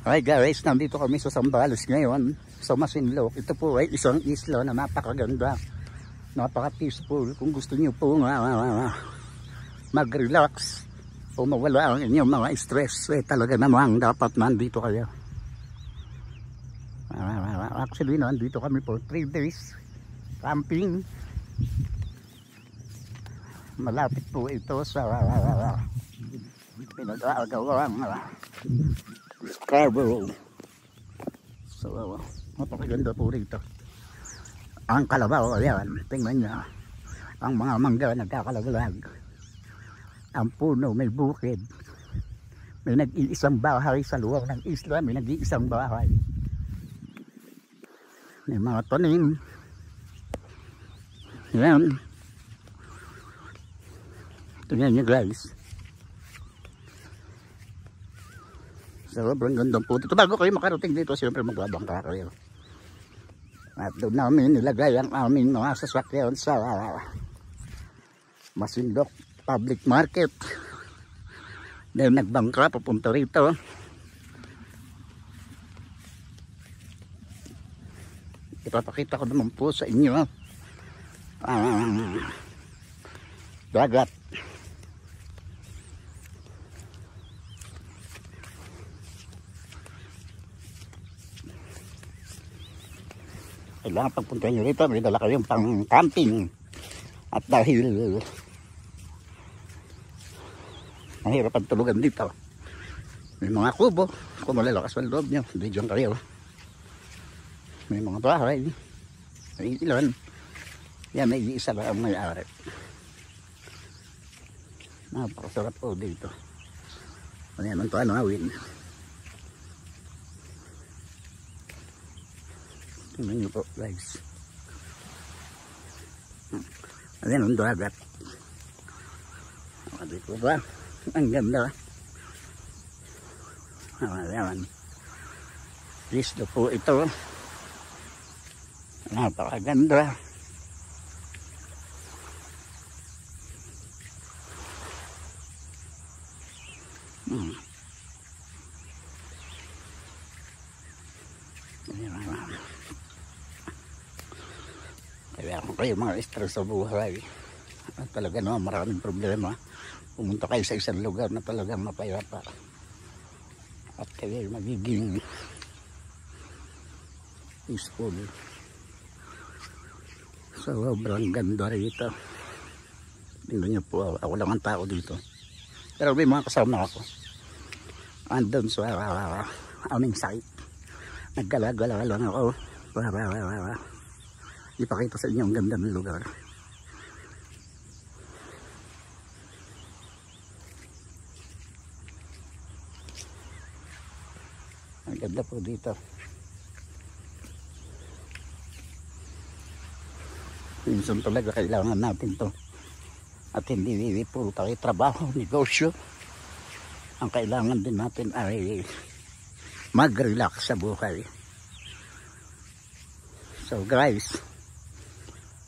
Hi guys, nandito kami sa Zambales ngayon sa Masinloc. Ito po ay isang isla na napakaganda, napaka-peaceful. Kung gusto niyo po mag-relax o mawala ang inyong mga stress, talaga namang dapat nandito kayo. Actually, nandito kami for 3 days camping. Malapit po ito sa pinag-aagawang Scarborough. So, napakaganda po rito. Ang kalabaw, ayan, tingnan nyo. Ang mga mangga nagkakalaglag. Ang puno, may bukid. May nag-iisang bahay sa luwag ng isla. May nag-iisang bahay. May mga tanim. Ayan. Tingnan nyo guys. Sobrang ganda po dito. Bago kayo makarating dito, siyempre magbabangka kayo. At doon namin nilagay ang aming mga sasakyan sa Masinloc Public Market. Dahil nagbangka, papunta rito. Ipapakita ko naman po sa inyo dagat. Kailangan pagpunta nyo rito, may dala kayong pang camping. At dahil mahirap ang tulugan dito, may mga kubo. Kung malalakas ang loob nyo, hindi dyan kayo. May mga bahay, may ilan. Yan, may isa lang ang may-ari. Napakasarap po dito. Ano yan ang tanawin. Tingnan nyo po guys. Ayan ang dagat. Dito ba? Ang ganda. Ayan. Listo po ito. Napakaganda. Kaya kung kayo mga stress sa buhay at talaga naman maraming problema, pumunta kayo sa isang lugar na talagang mapayapa at kayo magiging peaceful. Sobrang ganda rito. Tingnan nyo po, ako lang ang tao dito, pero may mga kasama ako andun sa aming site. Naggalagala lang ako ipakita sa inyo ang ganda ng lugar. Ang ganda po dito. Minsan talaga kailangan natin to. At hindi puro tayo trabaho, negosyo. Ang kailangan din natin ay mag-relax sa buhay. So guys,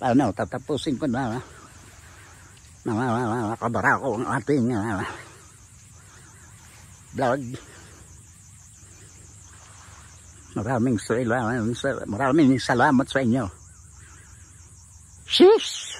paano, tatapusin ko na nakabara ko ang ating vlog. Maraming salamat sa inyo. Sheesh!